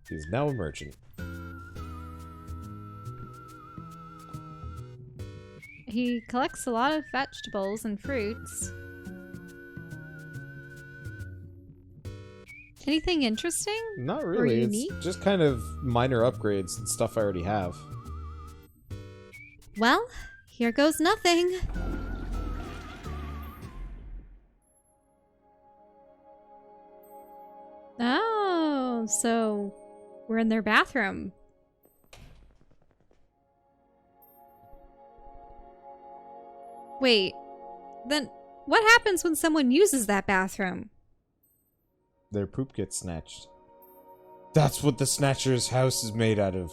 He's now a merchant. He collects a lot of vegetables and fruits. Anything interesting? Not Or really. unique? It's just kind of minor upgrades and stuff I already have. Well, here goes nothing. Oh, so we're in their bathroom. Wait, then what happens when someone uses that bathroom? Their poop gets snatched. That's what the Snatcher's house is made out of.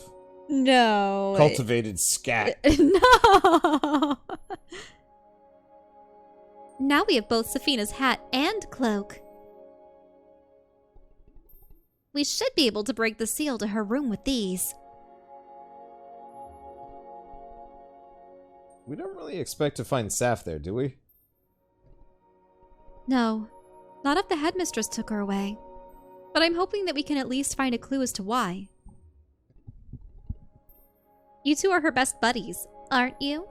No. Cultivated scat. No. Now we have both Safina's hat and cloak. We should be able to break the seal to her room with these. We don't really expect to find Saf there, do we? No, not if the headmistress took her away. But I'm hoping that we can at least find a clue as to why. You two are her best buddies, aren't you?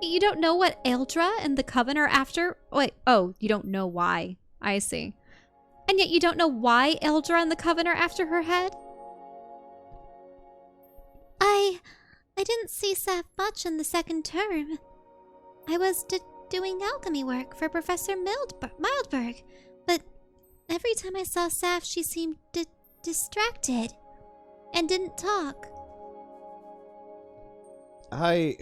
You don't know what Eldra and the Coven are after? Wait, oh, you don't know why. I see. And yet you don't know why Eldra and the Coven are after her head? I didn't see Saf much in the second term. I was doing alchemy work for Professor Mildberg, but every time I saw Saf, she seemed distracted and didn't talk. I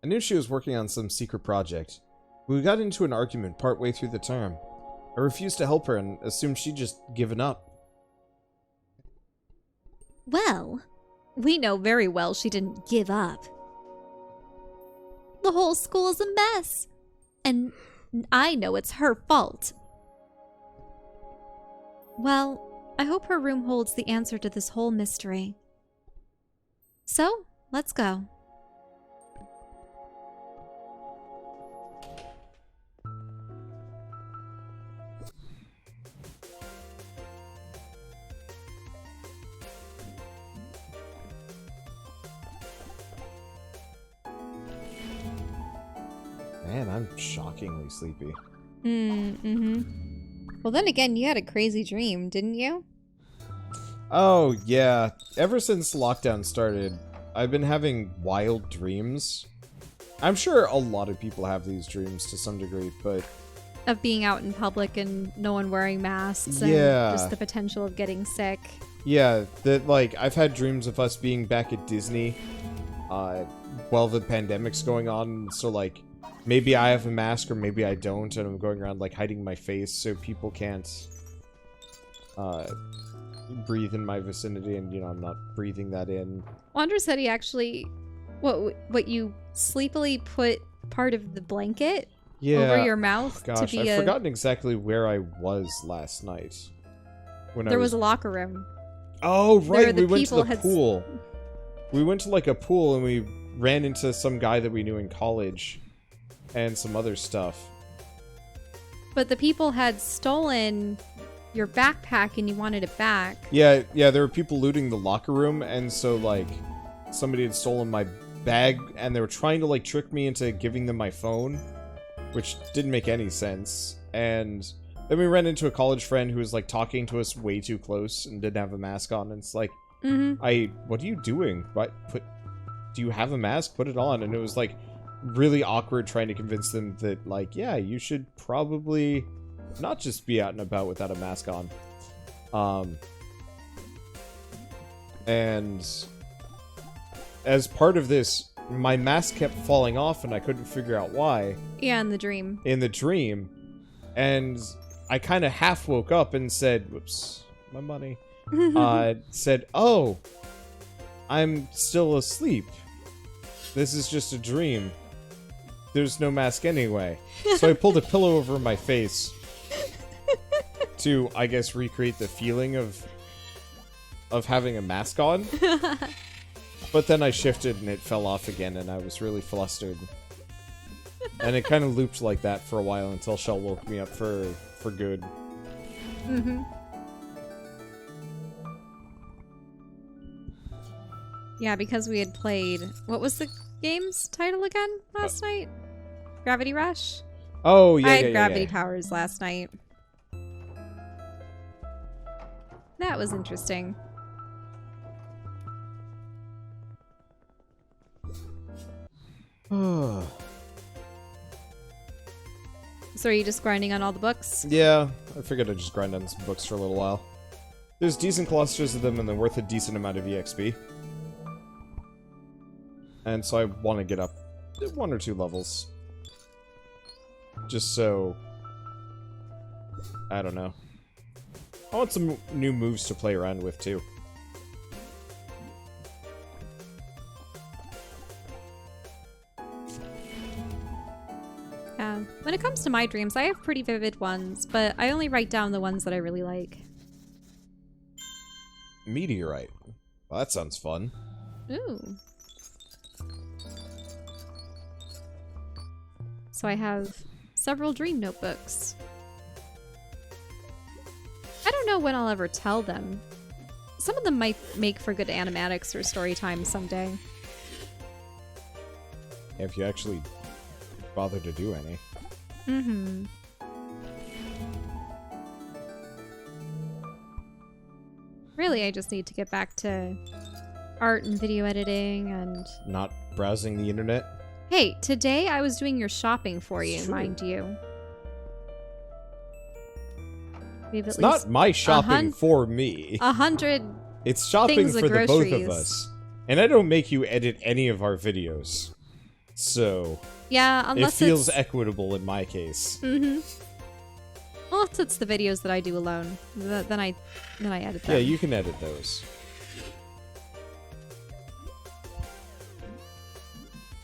knew she was working on some secret project. We got into an argument partway through the term. I refused to help her and assumed she'd just given up. Well, we know very well she didn't give up. The whole school is a mess. And I know it's her fault. Well, I hope her room holds the answer to this whole mystery. So, let's go. Man, I'm shockingly sleepy. Well, then again, you had a crazy dream, didn't you? Oh, yeah. Ever since lockdown started, I've been having wild dreams. I'm sure a lot of people have these dreams to some degree, but... Of being out in public and no one wearing masks Yeah. and just the potential of getting sick. Yeah, that, like, I've had dreams of us being back at Disney, while the pandemic's going on, so, like, maybe I have a mask or maybe I don't, and I'm going around, like, hiding my face so people can't, breathe in my vicinity, and, you know, I'm not breathing that in. Wander said he actually... What you sleepily put part of the blanket over your mouth gosh, to be I've forgotten exactly where I was last night. When There was a locker room. Oh, right, the we went to people the pool. We went to, like, a pool, and we ran into some guy that we knew in college. And some other stuff. But the people had stolen your backpack and you wanted it back. Yeah, there were people looting the locker room, and so, like, somebody had stolen my bag, and they were trying to, like, trick me into giving them my phone, which didn't make any sense. And then we ran into a college friend who was, like, talking to us way too close and didn't have a mask on, and it's like, what are you doing? Do you have a mask? Put it on. And it was, like, really awkward trying to convince them that, like, yeah, you should probably not just be out and about without a mask on. And as part of this, my mask kept falling off and I couldn't figure out why. Yeah, in the dream. In the dream. And I kind of half woke up and said, whoops, my money. Said, oh, I'm still asleep. This is just a dream. There's no mask anyway. So I pulled a pillow over my face to, I guess, recreate the feeling of having a mask on. But then I shifted and it fell off again and I was really flustered. And it kind of looped like that for a while until Shell woke me up for good. Yeah, because we had played... What was the game's title again last night? Gravity Rush? Oh, yeah, I had yeah, gravity yeah. powers last night. That was interesting. So are you just grinding on all the books? Yeah, I figured I'd just grind on some books for a little while. There's decent clusters of them and they're worth a decent amount of EXP. And so I want to get up 1 or 2 levels. Just so... I don't know. I want some new moves to play around with, too. Yeah. When it comes to my dreams, I have pretty vivid ones, but I only write down the ones that I really like. Meteorite. Well, that sounds fun. Ooh. So I have several dream notebooks. I don't know when I'll ever tell them. Some of them might make for good animatics or story time someday. If you actually bother to do any. Mm-hmm. Really, I just need to get back to art and video editing and... Not browsing the internet? Hey, today I was doing your shopping for you, Sure. mind you. It's not my shopping for me. 100 It's shopping things for of the both of groceries. us. And I don't make you edit any of our videos. So, Yeah, it unless feels it's... equitable in my case. Mm-hmm. Unless it's the videos that I do alone. Then I edit them. Yeah, you can edit those.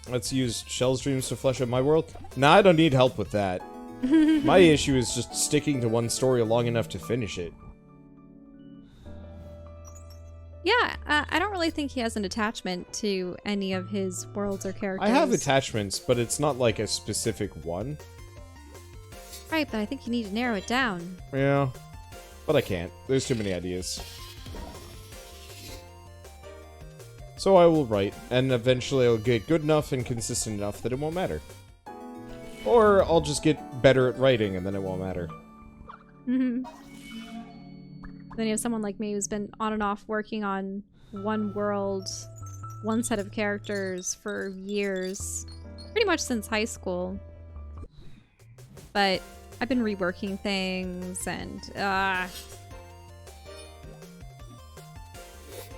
Let's use Shell's dreams to flesh out my world. Nah, I don't need help with that. My issue is just sticking to one story long enough to finish it. Yeah, I don't really think he has an attachment to any of his worlds or characters. I have attachments, but it's not like a specific one. Right, but I think you need to narrow it down. Yeah, but I can't. There's too many ideas. So I will write, and eventually I'll get good enough and consistent enough that it won't matter. Or I'll just get better at writing, and then it won't matter. Mm-hmm. Then you have someone like me who's been on and off working on one world, one set of characters for years. Pretty much since high school. But I've been reworking things, and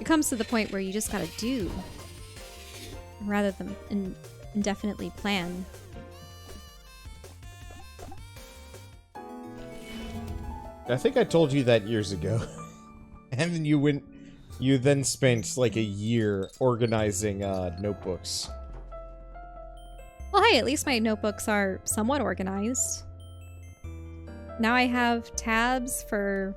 it comes to the point where you just gotta do rather than indefinitely plan. I think I told you that years ago. And then you then spent like a year organizing notebooks. Well, hey, at least my notebooks are somewhat organized. Now I have tabs for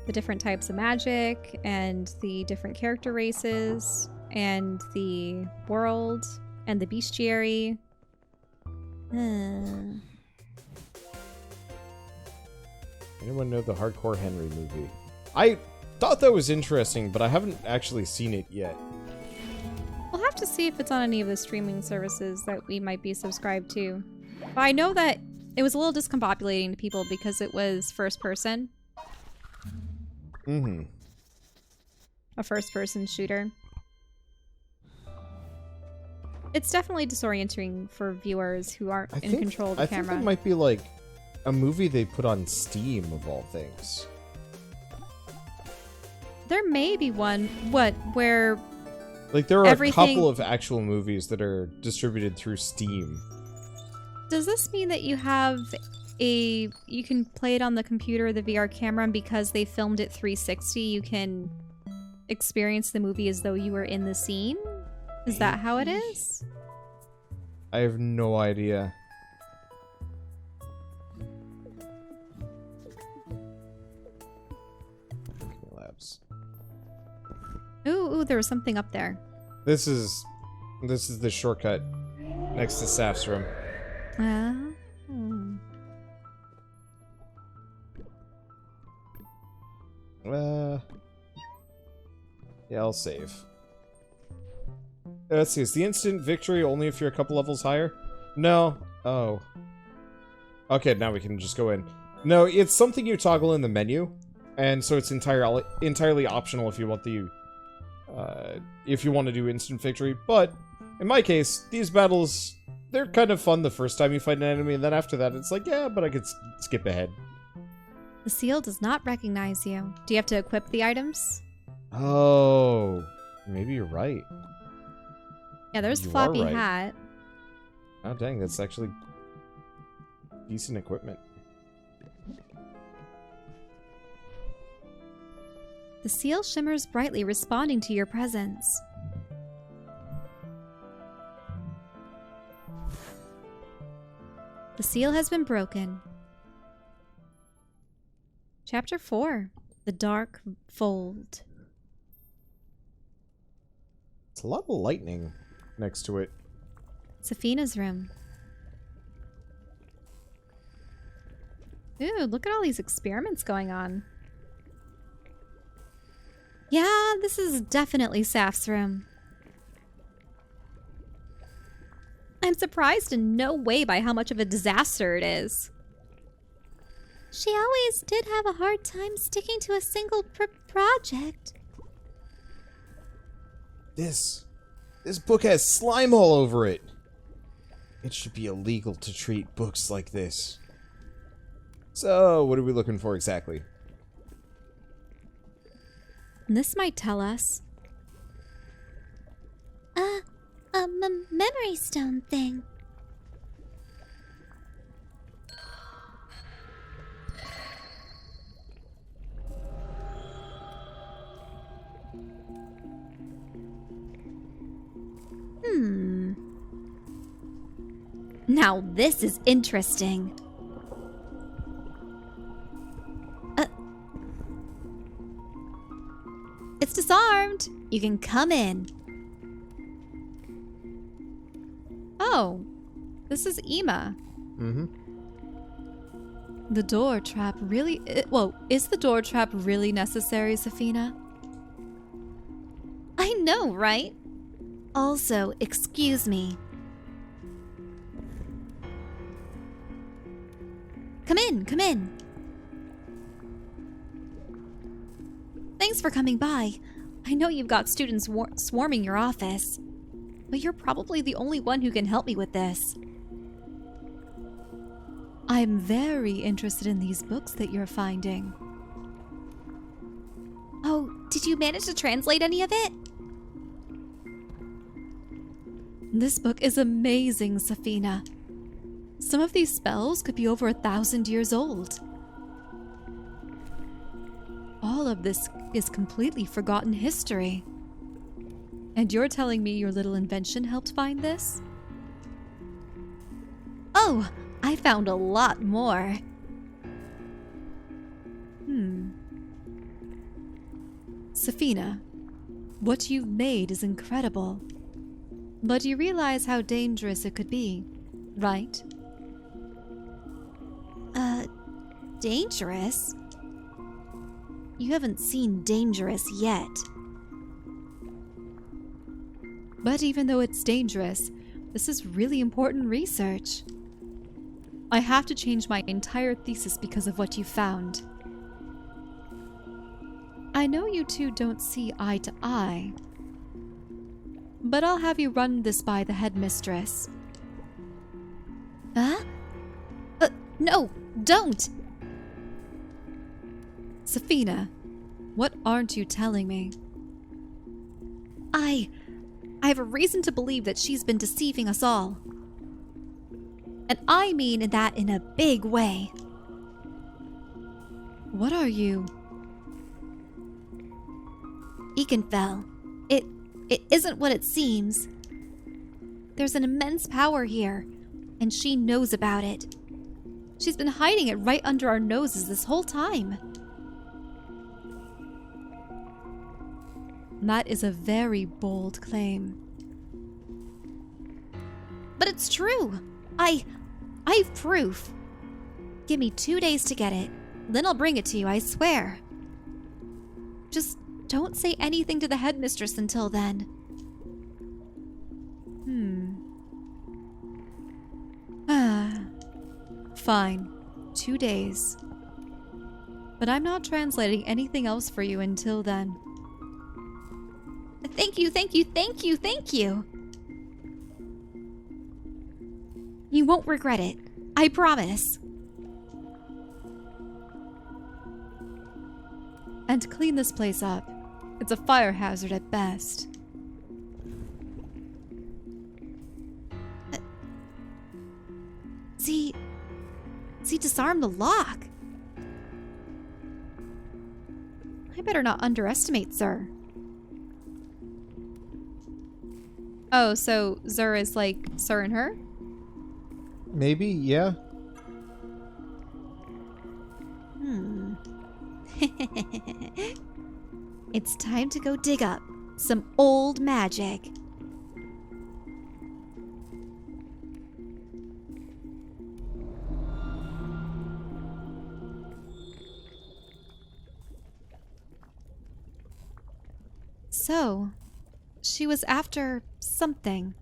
the different types of magic and the different character races and the world and the bestiary. Anyone know the Hardcore Henry movie? I thought that was interesting, but I haven't actually seen it yet. We'll have to see if it's on any of the streaming services that we might be subscribed to. But I know that it was a little discombobulating to people because it was first person. Mm-hmm. A first person shooter. It's definitely disorienting for viewers who aren't in control of the camera. I think it might be like a movie they put on Steam, of all things. There may be one, where like there are a couple of actual movies that are distributed through Steam. Does this mean that you have you can play it on the computer, the VR camera, and because they filmed it 360, you can experience the movie as though you were in the scene? Is that how it is? I have no idea. Labs. Ooh, there was something up there. This is the shortcut next to Saf's room. Yeah, I'll save. Let's see, is the instant victory only if you're a couple levels higher? No. Oh. Okay, now we can just go in. No, it's something you toggle in the menu, and so it's entirely optional if you want the if you want to do instant victory. But in my case, these battles, they're kind of fun the first time you fight an enemy, and then after that, it's like, yeah, but I could skip ahead. The seal does not recognize you. Do you have to equip the items? Oh, maybe you're right. Yeah, there's You floppy are right. hat. Oh, dang, that's actually decent equipment. The seal shimmers brightly, responding to your presence. The seal has been broken. Chapter 4. The Dark Fold. It's a lot of lightning next to it. Safina's room. Ooh, look at all these experiments going on. Yeah, this is definitely Saf's room. I'm surprised in no way by how much of a disaster it is. She always did have a hard time sticking to a single project. This book has slime all over it. It should be illegal to treat books like this. So, what are we looking for exactly? This might tell us. A memory stone thing. Now this is interesting. It's disarmed. You can come in. Oh, this is Ima. Mm-hmm. The door trap really... is the door trap really necessary, Safina? I know, right? Also, excuse me. Come in, come in. Thanks for coming by. I know you've got students swarming your office, but you're probably the only one who can help me with this. I'm very interested in these books that you're finding. Oh, did you manage to translate any of it? This book is amazing, Safina. Some of these spells could be over 1,000 years old. All of this is completely forgotten history. And you're telling me your little invention helped find this? Oh, I found a lot more. Safina, what you've made is incredible. But you realize how dangerous it could be, right? Dangerous? You haven't seen dangerous yet. But even though it's dangerous, this is really important research. I have to change my entire thesis because of what you found. I know you two don't see eye to eye, but I'll have you run this by the headmistress. Huh? No, don't! Safina, what aren't you telling me? I have a reason to believe that she's been deceiving us all. And I mean that in a big way. What are you? Ikenfell. It isn't what it seems. There's an immense power here, and she knows about it. She's been hiding it right under our noses this whole time. That is a very bold claim. But it's true. I've proof. Give me 2 days to get it. Then I'll bring it to you, I swear. Just don't say anything to the headmistress until then. Fine. 2 days. But I'm not translating anything else for you until then. Thank you, thank you, thank you, thank you. You won't regret it. I promise. And clean this place up. It's a fire hazard at best. Z disarmed the lock. I better not underestimate Zur. Oh, so Zur is like Sir and her? Maybe, yeah. It's time to go dig up some old magic. So, she was after something.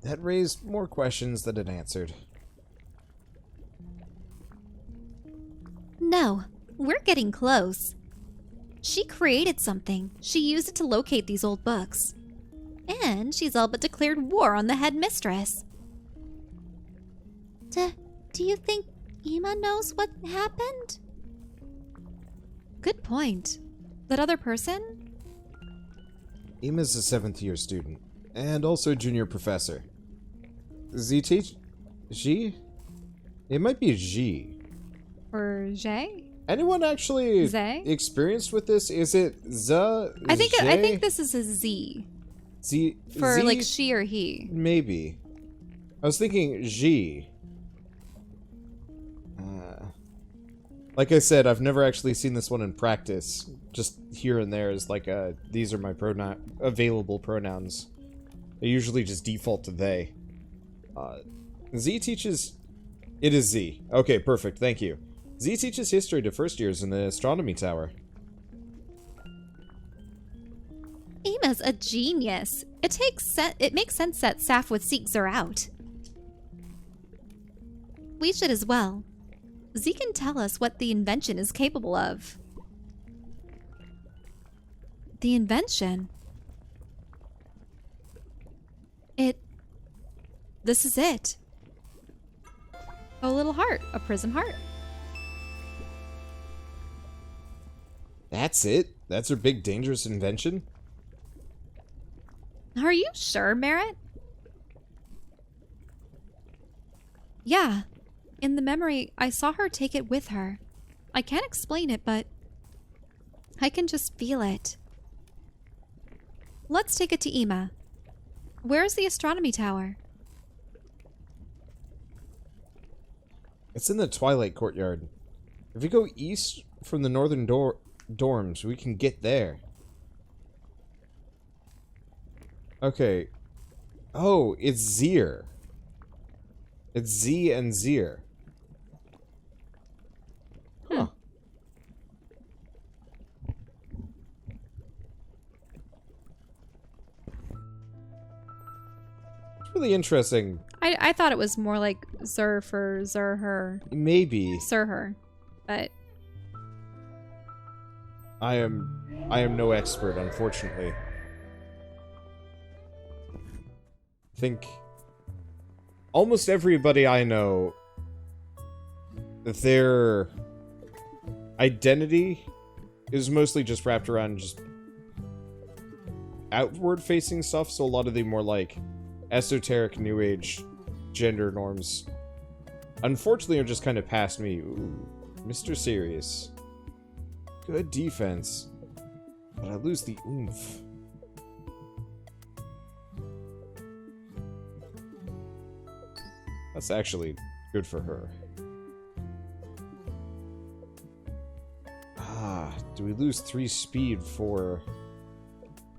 That raised more questions than it answered. No, we're getting close. She created something. She used it to locate these old books. And she's all but declared war on the headmistress. Do you think Ima knows what happened? Good point. That other person? Ima's a 7th-year student, and also junior professor. Z teach? G? It might be G. Or Jay? Anyone actually Zay? experienced with this? Is it Z? I think this is a Z. Z For Z? like she or he. Maybe. I was thinking G. Like I said, I've never actually seen this one in practice. Just here and there is like these are my available pronouns. They usually just default to they. Z teaches... It is Z. Okay, perfect, thank you. Z teaches history to first years in the Astronomy Tower. Ima's a genius. It makes sense that Saf would seek Zur out. We should as well. Z can tell us what the invention is capable of. The invention? This is it. A little heart. A prism heart. That's it? That's her big dangerous invention? Are you sure, Merritt? Yeah. In the memory, I saw her take it with her. I can't explain it, but I can just feel it. Let's take it to Ima. Where's the Astronomy Tower? It's in the Twilight Courtyard. If we go east from the northern dorms, we can get there. Okay. Oh, it's Zir. It's Z and Zir. Huh. It's really interesting. I thought it was more like Zur for Zur her. Maybe. Sir her. But I am no expert, unfortunately. I think almost everybody I know, their identity is mostly just wrapped around just outward-facing stuff, so a lot of the more, like, esoteric New Age gender norms, unfortunately, are just kind of past me. Ooh, Mr. Serious. Good defense, but I lose the oomph. That's actually good for her. Ah, do we lose 3 speed for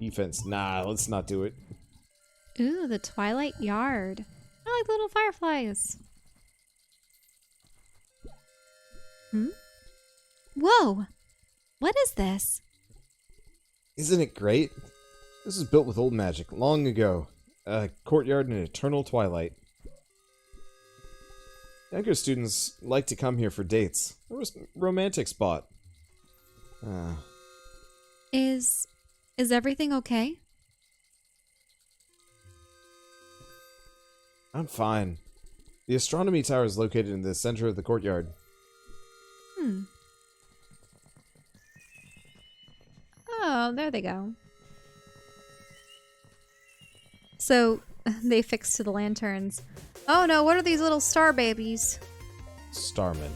defense? Nah, let's not do it. ooh, the Twilight Yard. I like the little fireflies. Whoa! What is this? Isn't it great? This was built with old magic, long ago. A courtyard in eternal twilight. Younger students like to come here for dates. It was a romantic spot. Is everything okay? I'm fine. The Astronomy Tower is located in the center of the courtyard. Oh, there they go. So, they fixed to the lanterns. Oh no, what are these little star babies? Starman.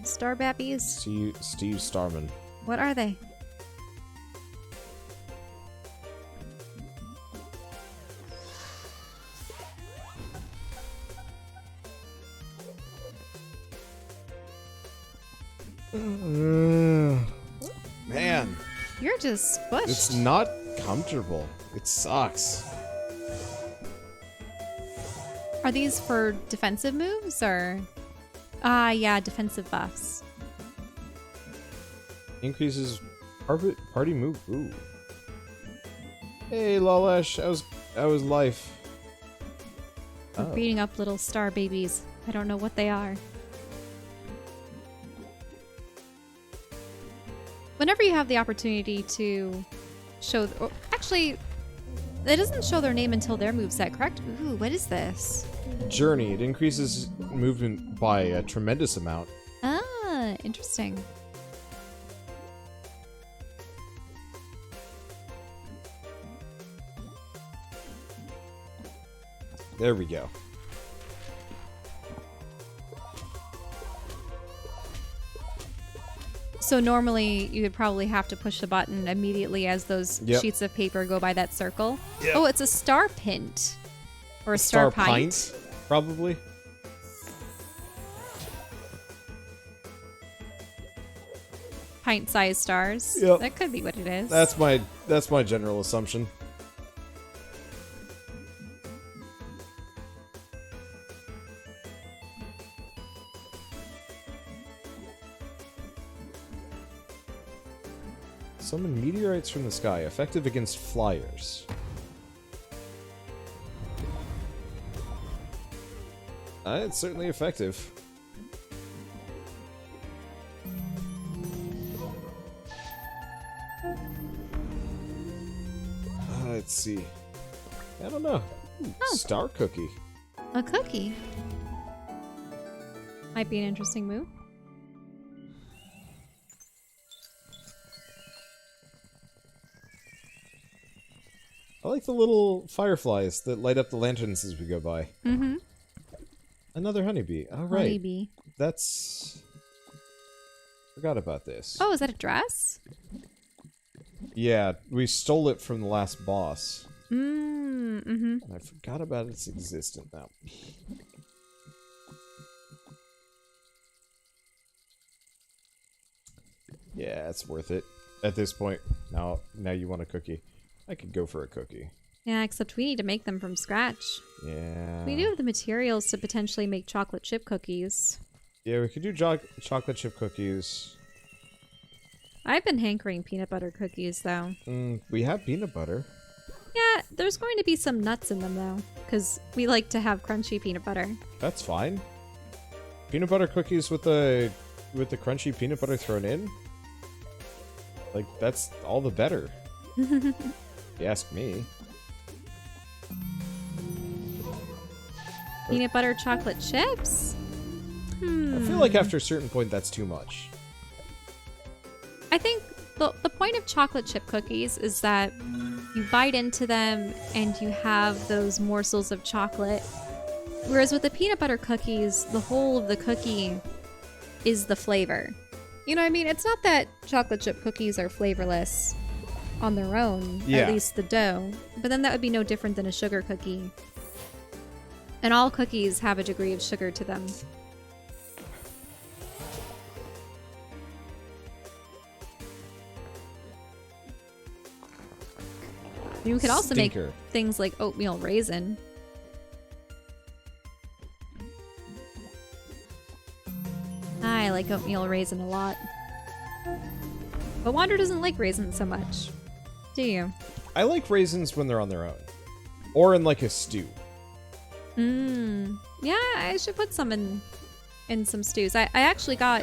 Star babies? Steve Starman. What are they? Man. You're just squished. It's not comfortable. It sucks. Are these for defensive moves or? Ah, yeah, defensive buffs. Increases party move. Ooh. Hey, Lalash, how was life? We're beating up little star babies. I don't know what they are. Whenever you have the opportunity to show... actually, it doesn't show their name until their moveset, correct? Ooh, what is this? Journey. It increases movement by a tremendous amount. Ah, interesting. There we go. So normally you would probably have to push the button immediately as those sheets of paper go by that circle. Yep. Oh, it's a star pint. Or a star pint. Probably. Pint-sized stars. Yep. That could be what it is. That's my general assumption. Summon meteorites from the sky, effective against flyers. It's certainly effective. Let's see. I don't know. Ooh, star cookie. A cookie. Might be an interesting move. I like the little fireflies that light up the lanterns as we go by. Mm-hmm. Another honeybee. All right. Honeybee. That's... Forgot about this. Oh, is that a dress? Yeah, we stole it from the last boss. Mm-hmm. And I forgot about its existence now. Yeah, it's worth it. At this point, now you want a cookie. I could go for a cookie. Yeah, except we need to make them from scratch. Yeah. We do have the materials to potentially make chocolate chip cookies. Yeah, we could do chocolate chip cookies. I've been hankering peanut butter cookies, though. We have peanut butter. Yeah, there's going to be some nuts in them, though, because we like to have crunchy peanut butter. That's fine. Peanut butter cookies with the crunchy peanut butter thrown in? Like, that's all the better. If you ask me. Peanut butter chocolate chips? I feel like after a certain point, that's too much. I think the point of chocolate chip cookies is that you bite into them and you have those morsels of chocolate. Whereas with the peanut butter cookies, the whole of the cookie is the flavor. You know what I mean? It's not that chocolate chip cookies are flavorless on their own, yeah. At least the dough. But then that would be no different than a sugar cookie. And all cookies have a degree of sugar to them. You could also make things like oatmeal raisin. I like oatmeal raisin a lot. But Wander doesn't like raisins so much. do you? I like raisins when they're on their own. Or in like a stew. Yeah, I should put some in some stews. I actually got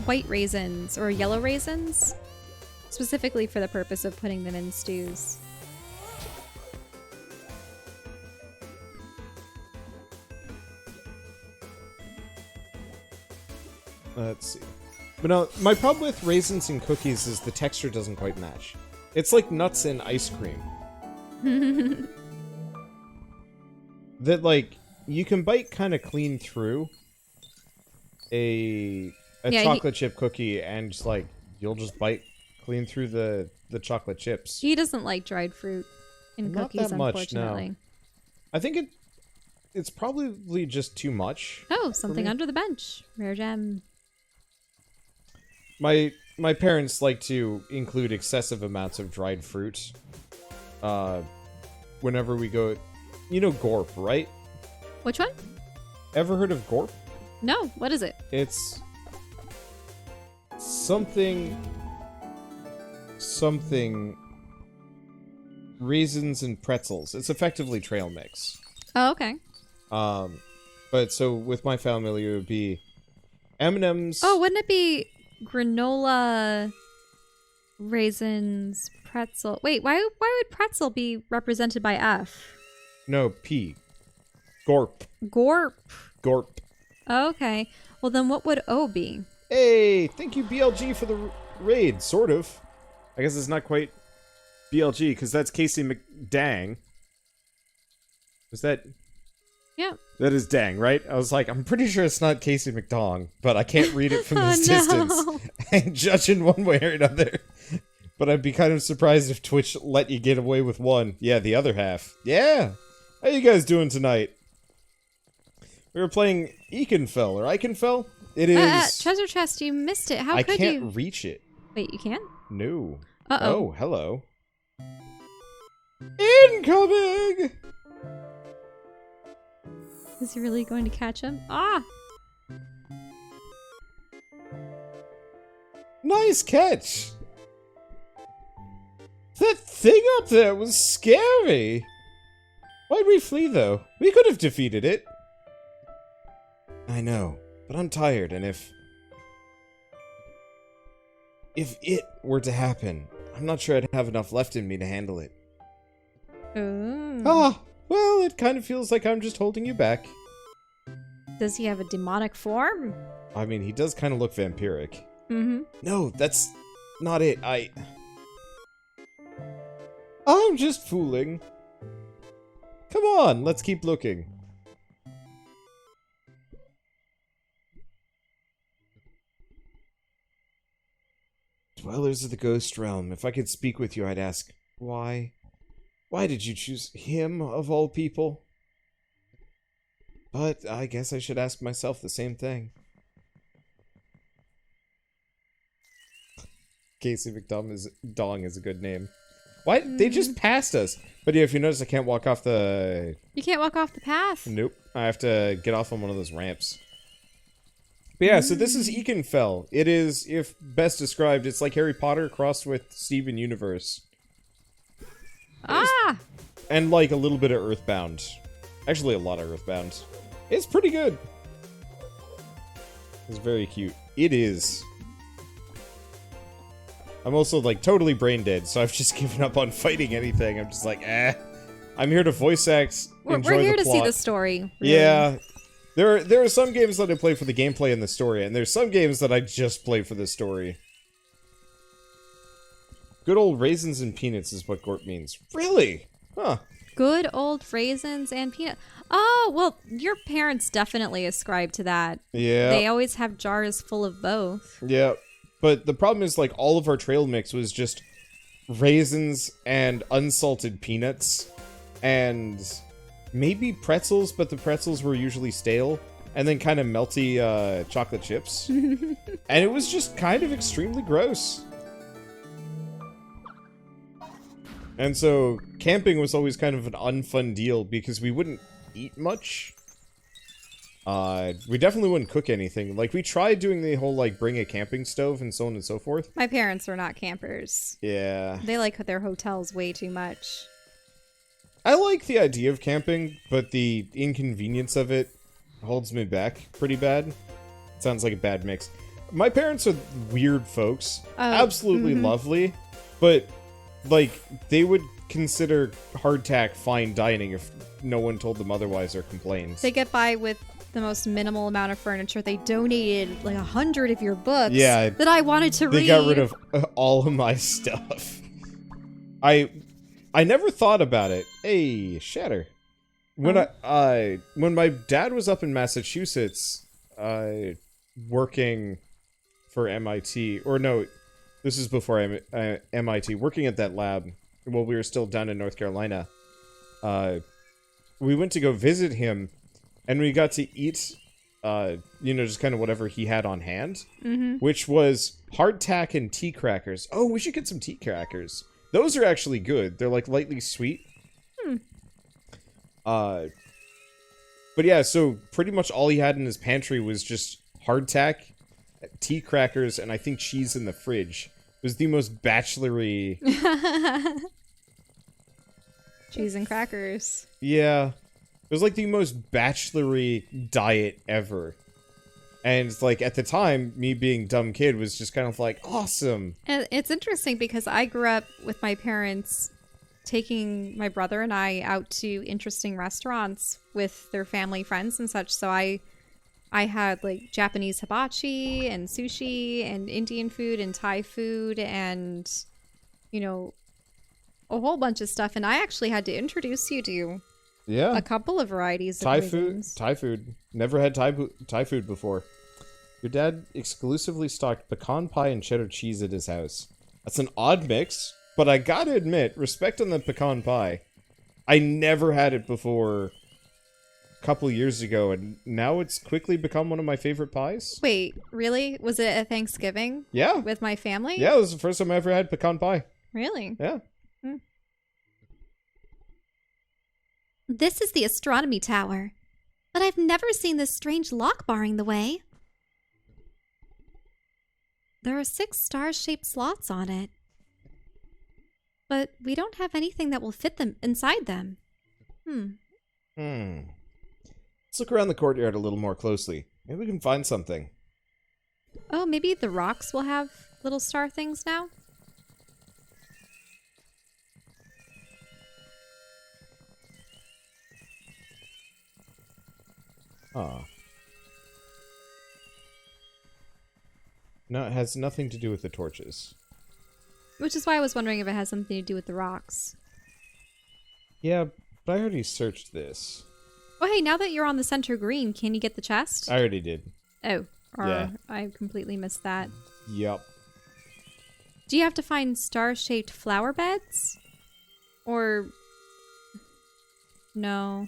white raisins or yellow raisins specifically for the purpose of putting them in stews. Let's see. But no, my problem with raisins and cookies is the texture doesn't quite match. It's like nuts and ice cream. That, like, you can bite kind of clean through a chocolate chip cookie and just, like, you'll just bite clean through the chocolate chips. He doesn't like dried fruit in Not cookies, that much, unfortunately. no. I think it's probably just too much. Oh, something under the bench. Rare gem. My parents like to include excessive amounts of dried fruit. Whenever we go, you know Gorp, right? Which one? Ever heard of Gorp? No, what is it? It's something raisins and pretzels. It's effectively trail mix. Oh, okay. But so with my family it would be M&M's. Oh, wouldn't it be granola, raisins, pretzel? Wait, why would pretzel be represented by F? No, P. Gorp. Gorp. Gorp. Oh, okay. Well, then what would O be? Hey, thank you BLG for the raid, sort of. I guess it's not quite BLG, because that's Casey McDang. Is that... Yeah. That is Dang, right? I was like, I'm pretty sure it's not Casey McDong, but I can't read it from this distance. And judging one way or another. But I'd be kind of surprised if Twitch let you get away with one. Yeah, the other half. Yeah! How you guys doing tonight? We were playing Ikenfell, or Ikenfell? It is... treasure chest, you missed it. How could you? I can't reach it. Wait, you can't? No. Uh-oh. Oh, hello. Incoming! Is he really going to catch him? Ah! Nice catch! That thing up there was scary! Why'd we flee, though? We could have defeated it. I know, but I'm tired, and if it were to happen, I'm not sure I'd have enough left in me to handle it. Ooh. Ah, well, it kind of feels like I'm just holding you back. Does he have a demonic form? I mean, he does kind of look vampiric. Mm-hmm. No, that's not it. I'm just fooling. Come on, let's keep looking. Dwellers of the Ghost Realm, if I could speak with you, I'd ask, why? Why did you choose him, of all people? But I guess I should ask myself the same thing. Casey McDong is a good name. Why? They just passed us. But yeah, if you notice, I can't walk off the... You can't walk off the path. Nope. I have to get off on one of those ramps. But yeah, so this is Ikenfell. It is, if best described, it's like Harry Potter crossed with Steven Universe. Ah! And like a little bit of Earthbound. Actually, a lot of Earthbound. It's pretty good. It's very cute. It is. I'm also like totally brain dead, so I've just given up on fighting anything. I'm just like, eh. I'm here to voice act. We're here to see the story. Really. Yeah. There are some games that I play for the gameplay and the story, and there's some games that I just play for the story. Good old raisins and peanuts is what Gorp means. Really? Huh. Good old raisins and peanut. Oh, well, your parents definitely ascribe to that. Yeah. They always have jars full of both. Yeah. But the problem is, like, all of our trail mix was just raisins and unsalted peanuts and maybe pretzels, but the pretzels were usually stale, and then kind of melty chocolate chips. And it was just kind of extremely gross. And so camping was always kind of an unfun deal because we wouldn't eat much. We definitely wouldn't cook anything. Like, we tried doing the whole, like, bring a camping stove and so on and so forth. My parents are not campers. Yeah. They like their hotels way too much. I like the idea of camping, but the inconvenience of it holds me back pretty bad. Sounds like a bad mix. My parents are weird folks. Absolutely lovely, but, like, they would consider hardtack fine dining if no one told them otherwise or complained. They get by with the most minimal amount of furniture. They donated like 100 of your books that I wanted to read. They got rid of all of my stuff. I never thought about it. Hey, Shatter. When when my dad was up in Massachusetts, working for MIT, or no, this is before MIT, working at that lab while we were still down in North Carolina. We went to go visit him, and we got to eat, just kind of whatever he had on hand, which was hardtack and tea crackers. Oh, we should get some tea crackers. Those are actually good. They're, like, lightly sweet. But yeah, so pretty much all he had in his pantry was just hardtack, tea crackers, and I think cheese in the fridge. It was the most bachelory... Cheese and crackers. Yeah. It was like the most bachelory diet ever. And, like, at the time, me being dumb kid was just kind of like, awesome. And it's interesting because I grew up with my parents taking my brother and I out to interesting restaurants with their family friends and such. So I had, like, Japanese hibachi and sushi and Indian food and Thai food and, a whole bunch of stuff. And I actually had to introduce you to a couple of varieties of Thai food. Never had Thai food before. Your dad exclusively stocked pecan pie and cheddar cheese at his house. That's an odd mix, but I gotta admit, respect on the pecan pie. I never had it before a couple years ago, and now it's quickly become one of my favorite pies. Wait, really? Was it at Thanksgiving? Yeah. With my family? Yeah, it was the first time I ever had pecan pie. Really? Yeah. This is the Astronomy Tower, but I've never seen this strange lock barring the way. There are 6 star-shaped slots on it, but we don't have anything that will fit them inside them. Let's look around the courtyard a little more closely. Maybe we can find something. Oh, maybe the rocks will have little star things now? Ah. No, it has nothing to do with the torches. Which is why I was wondering if it has something to do with the rocks. Yeah, but I already searched this. Oh, hey, now that you're on the center green, can you get the chest? I already did. Oh, or yeah. I completely missed that. Yup. Do you have to find star-shaped flower beds? Or... no.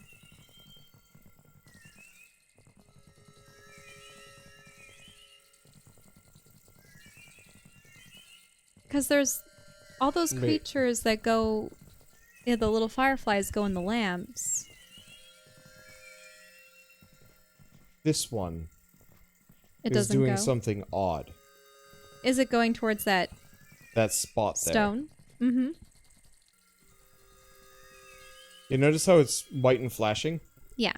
Because there's all those creatures that go... yeah, the little fireflies go in the lamps. This one It is doesn't doing go. something odd. Is it going towards that That spot there. stone? Mm-hmm. You notice how it's white and flashing? Yeah.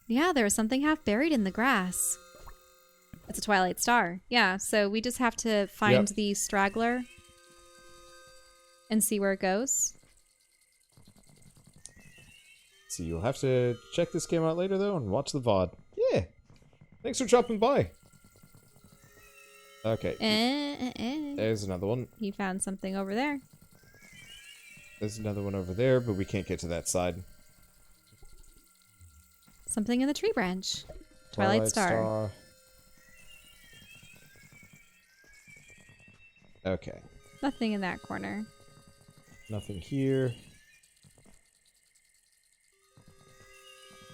Yeah, there's something half buried in the grass. It's a Twilight Star. Yeah, so we just have to find the straggler and see where it goes. See, you'll have to check this game out later, though, and watch the VOD. Yeah. Thanks for dropping by. Okay. There's another one. You found something over there. There's another one over there, but we can't get to that side. Something in the tree branch. Twilight Star. Okay. Nothing in that corner. Nothing here.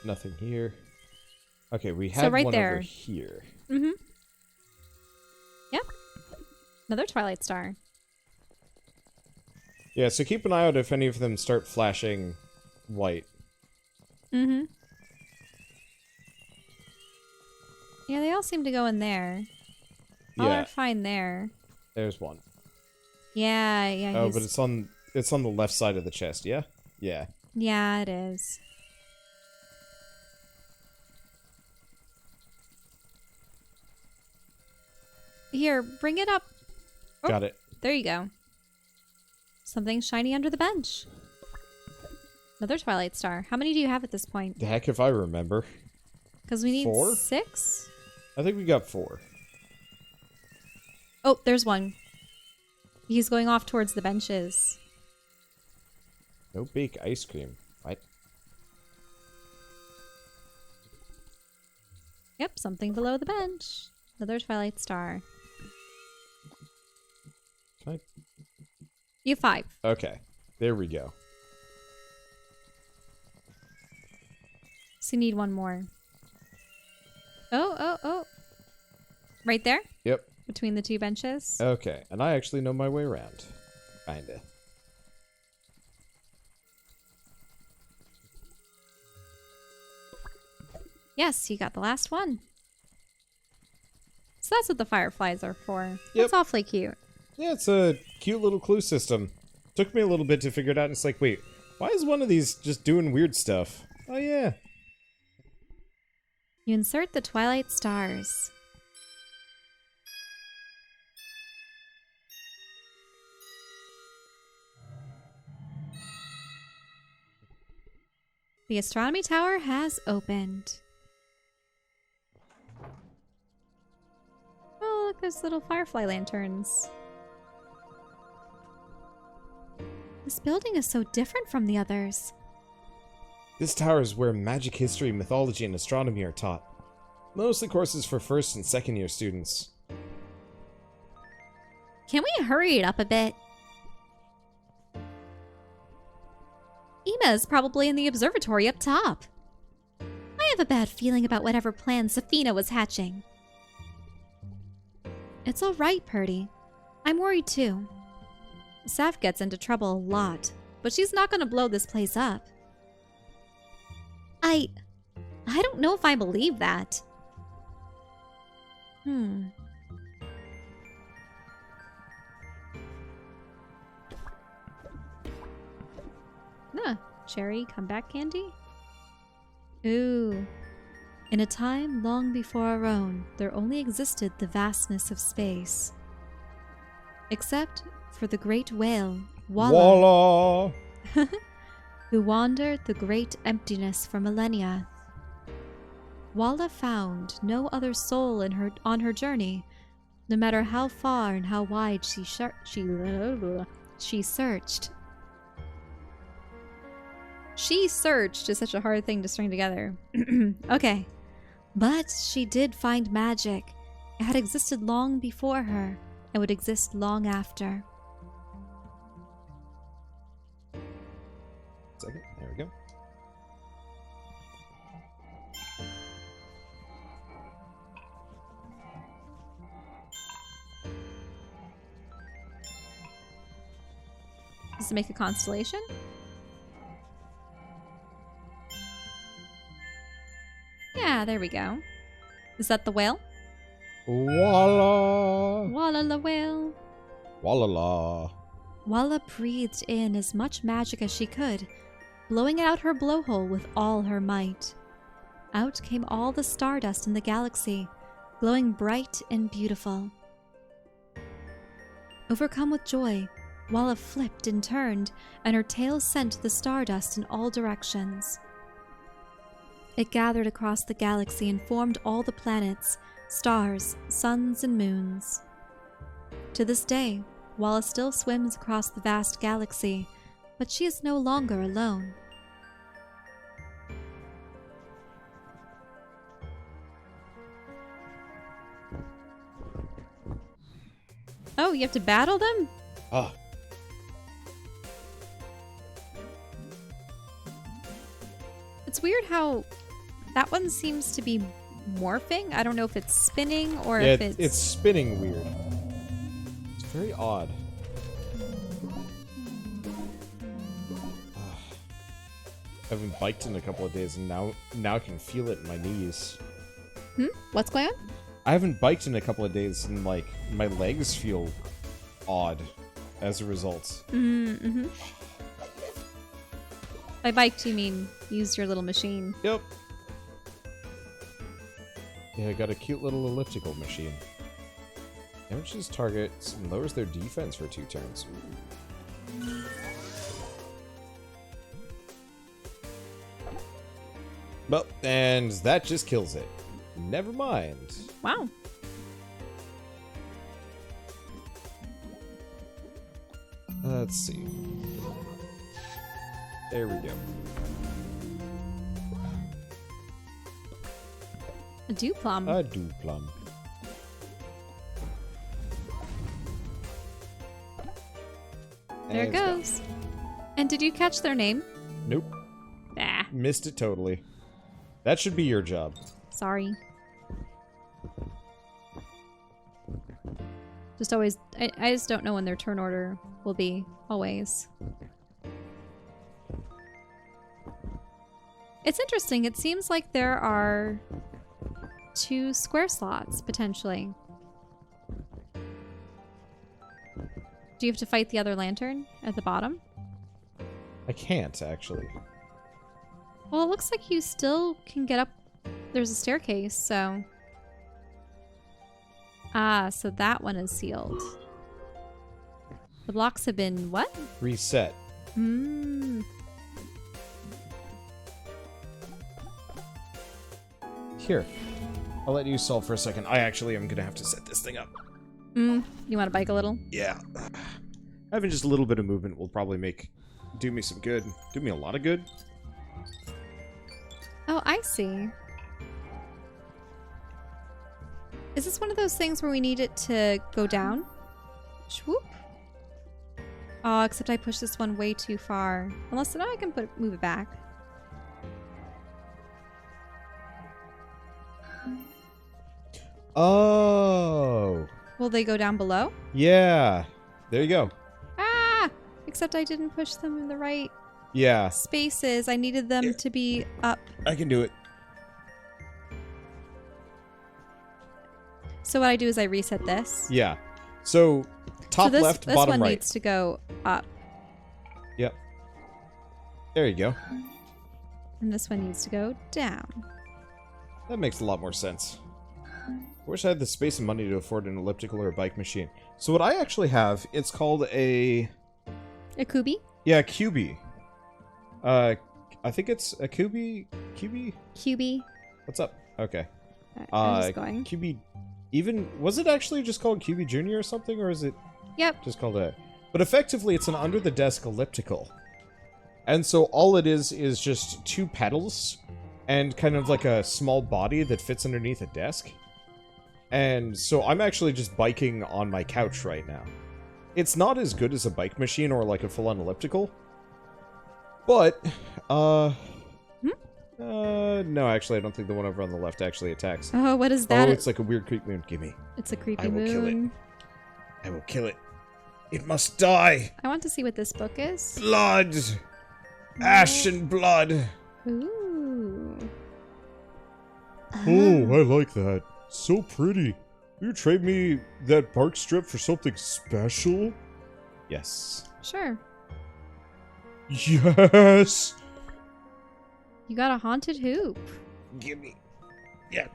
Nothing here. Okay, we had right one there. over here. Mm-hmm. Yep. Another Twilight Star. Yeah, so keep an eye out if any of them start flashing white. Mm-hmm. Yeah, they all seem to go in there. All Yeah, are fine there. there's one. Yeah, Oh, but it's on the left side of the chest, yeah? Yeah. Yeah, it is. Here, bring it up. Oh, Got it. there you go. Something shiny under the bench. Another Twilight Star. How many do you have at this point? The heck if I remember. Because we need 4? 6? I think we got 4. Oh, there's one. He's going off towards the benches. No bake ice cream. What? Yep, something below the bench. Another Twilight Star. Can I... You have 5. Okay. There we go. So you need one more. Oh. Right there? Yep. Between the 2 benches? Okay, and I actually know my way around. Kinda. Yes, you got the last one. So that's what the fireflies are for. Yep. That's awfully cute. Yeah, it's a cute little clue system. Took me a little bit to figure it out, and it's like, wait, why is one of these just doing weird stuff? Oh, yeah. You insert the Twilight Stars. The Astronomy Tower has opened. Oh, look, there's little firefly lanterns. This building is so different from the others. This tower is where magic history, mythology, and astronomy are taught. Mostly courses for first and second year students. Can we hurry it up a bit? Ema is probably in the observatory up top. I have a bad feeling about whatever plan Safina was hatching. It's all right, Purdy. I'm worried too. Saf gets into trouble a lot, but she's not going to blow this place up. I don't know if I believe that. Cherry comeback candy? Ooh. In a time long before our own, there only existed the vastness of space. Except for the great whale, Walla, who wandered the great emptiness for millennia. Walla found no other soul on her journey, no matter how far and how wide she searched. She searched is such a hard thing to string together. Okay. But she did find magic. It had existed long before her and would exist long after. Second, there we go. Does it make a constellation? Yeah, there we go. Is that the whale? Walla! Walla la whale. Walla la. Walla breathed in as much magic as she could, blowing out her blowhole with all her might. Out came all the stardust in the galaxy, glowing bright and beautiful. Overcome with joy, Walla flipped and turned, and her tail sent the stardust in all directions. It gathered across the galaxy and formed all the planets, stars, suns, and moons. To this day, Walla still swims across the vast galaxy, but she is no longer alone. Oh, you have to battle them? Ah. It's weird how that one seems to be morphing. I don't know if it's spinning or Yeah, if it's spinning weird. It's very odd. I haven't biked in a couple of days, and now I can feel it in my knees. What's going on? I haven't biked in a couple of days, and like my legs feel odd as a result. Mm-hmm. By biked, you mean use your little machine. Yep. Yeah, I got a cute little elliptical machine. Damages targets and lowers their defense for 2 turns. Ooh. Well, and that just kills it. Never mind. Wow. Let's see. There we go. A Duplum. A Duplum. There it goes. And did you catch their name? Nope. Nah. Missed it totally. That should be your job. Sorry. Just always... I just don't know when their turn order will be. Always. It's interesting. It seems like there are 2 square slots, potentially. Do you have to fight the other lantern at the bottom? I can't, actually. Well, it looks like you still can get up. There's a staircase, so... Ah, so that one is sealed. The blocks have been what? Reset. Hmm. Here. I'll let you solve for a second. I actually am gonna have to set this thing up. You want to bike a little? Yeah. Having just a little bit of movement will probably do me some good. Do me a lot of good. Oh, I see. Is this one of those things where we need it to go down? Swoop. Oh, except I pushed this one way too far. Unless now I can move it back. Oh. Will they go down below? Yeah. There you go. Ah! Except I didn't push them in the right Yeah. spaces. I needed them to be up. I can do it. So what I do is I reset this. Yeah. So, top so left, this bottom one right. needs to go up. Yep. There you go. And this one needs to go down. That makes a lot more sense. I wish I had the space and money to afford an elliptical or a bike machine. So what I actually have, it's called a... A Kubi? Yeah, QB. I think it's a QB... QB? QB. What's up? Okay. I'm just going. QB... Even... Was it actually just called QB Junior or something? Or is it Yep. just called a... But effectively, it's an under-the-desk elliptical. And so all it is just 2 pedals and kind of like a small body that fits underneath a desk. And so I'm actually just biking on my couch right now. It's not as good as a bike machine or like a full-on elliptical. But, no, actually, I don't think the one over on the left actually attacks. Oh, what is that? Oh, it's like a weird creep moon. Gimme. It's a creepy I will moon. kill it. I will kill it. It must die. I want to see what this book is. Blood. Ash and blood. Ooh. Oh, I like that. So pretty. Will you trade me that bark strip for something special? Yes. Sure. Yes! You got a haunted hoop. Gimme. Yeah.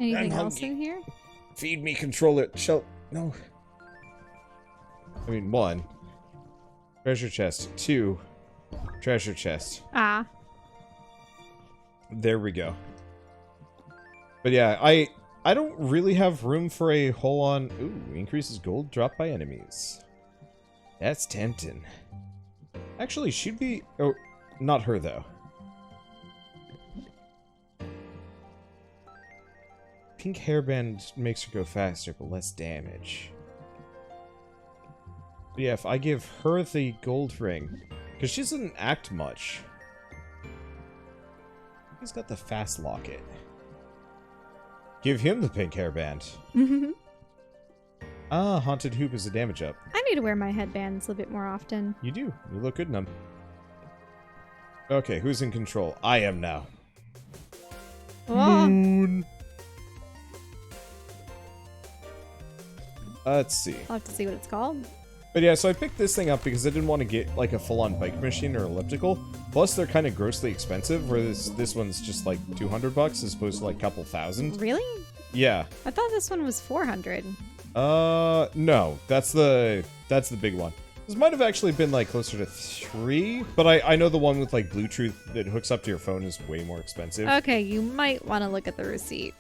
Anything I'm else hungry. in here? Feed me, controller. No. I mean, 1. Treasure chest. 2. Treasure chest. Ah. There we go. But yeah, I don't really have room for a whole on... Ooh, increases gold dropped by enemies. That's tempting. Actually, she'd be... Oh, not her, though. Pink hairband makes her go faster, but less damage. But yeah, if I give her the gold ring... Because she doesn't act much. He's got the fast locket. Give him the pink hairband. Ah, haunted hoop is a damage up. I need to wear my headbands a bit more often. You do. You look good in them. Okay, who's in control? I am now. Oh, Moon. Let's see. I'll have to see what it's called. But yeah, so I picked this thing up because I didn't want to get like a full-on bike machine or elliptical. Plus, they're kind of grossly expensive, whereas this one's just like $200 as opposed to like a couple thousand. Really? Yeah. I thought this one was 400. No, that's the big one. This might have actually been like closer to 3, but I know the one with like Bluetooth that hooks up to your phone is way more expensive. Okay, you might want to look at the receipt.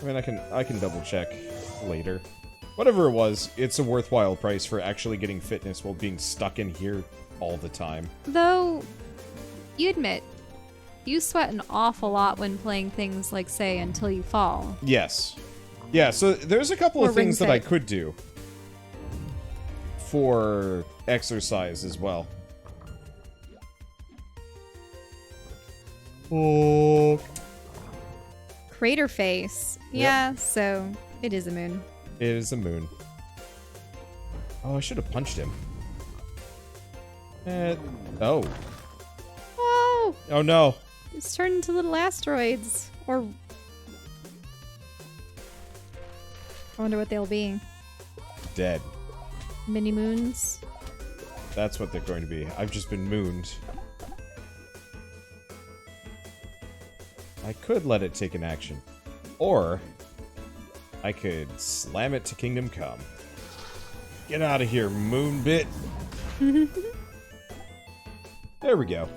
I mean, I can double check later. Whatever it was, it's a worthwhile price for actually getting fitness while being stuck in here all the time. Though, you admit, you sweat an awful lot when playing things like, say, Until You Fall. Yes. Yeah, so there's a couple Or of things Ring that I Fit. could do for exercise as well. Oh. Crater face. Yeah, so it is a moon. It is a moon. Oh, I should have punched him. Oh. Oh! Oh no. It's turned into little asteroids. Or... I wonder what they'll be. Dead. Mini moons? That's what they're going to be. I've just been mooned. I could let it take an action. Or I could slam it to Kingdom Come. Get out of here, moonbit. There we go.